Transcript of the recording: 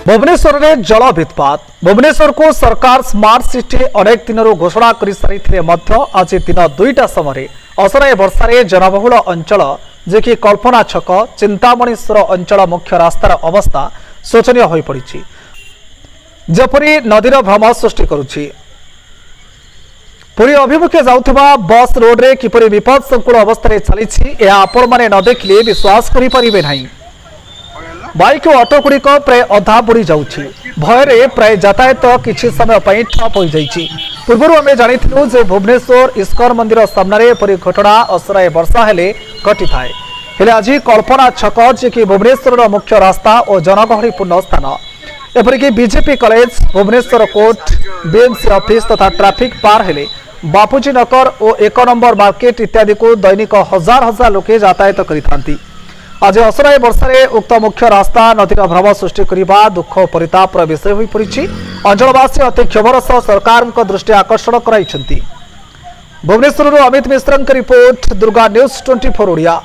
भुवनेश्वर में जल वित्पात भुवनेश्वर को सरकार स्मार्ट सिटी अनेक दिन घोषणा कर सारी आज दिन 2टा समय असराए वर्षार जनबहुल अंचल जे कि कल्पना छक चिंतामणीश्वर अंचल मुख्य रास्तार अवस्था शोचनीय हो पड़ी जपरी नदीर भ्रम सृष्टि करुछि। पुरी अभिमुखे जाउथबा बस रोड रे किपरि विपद संकुल अवस्था चली आपण मैंने न देखिले विश्वास करि परिबे नाही। बाइक और ऑटो गुड़िक प्राय अधा बुड़ी जाउछि भय प्राय यातायात किछि समय ठप हो जाइछि। पूर्व आम जानिथिलु जे भुवनेश्वर इस्कन मंदिर सामने एपरी घटना असराए वर्षा हेले घटी थाए हेले आज कल्पना छक जे कि भुवनेश्वर मुख्य रास्ता और जनगहलीपूर्ण स्थान एपरिक BJP college Bhubaneswar court BMC office तथा ट्रैफिक पार हेले बापूजी नगर और 1 नंबर मार्केट इत्यादि को दैनिक हजार हजार लोके यातायात करिथांती। आज असराए वर्षारे उक्त मुख्य रास्ता नदीर भ्रम सृष्टि करने दुख परितापर विषय हो पड़ी। अंचलवासी अति क्षोभर सह सरकार दृष्टि आकर्षण कराई। भुवनेश्वर अमित मिश्र रिपोर्ट दुर्गा न्यूज 24 ओडिया।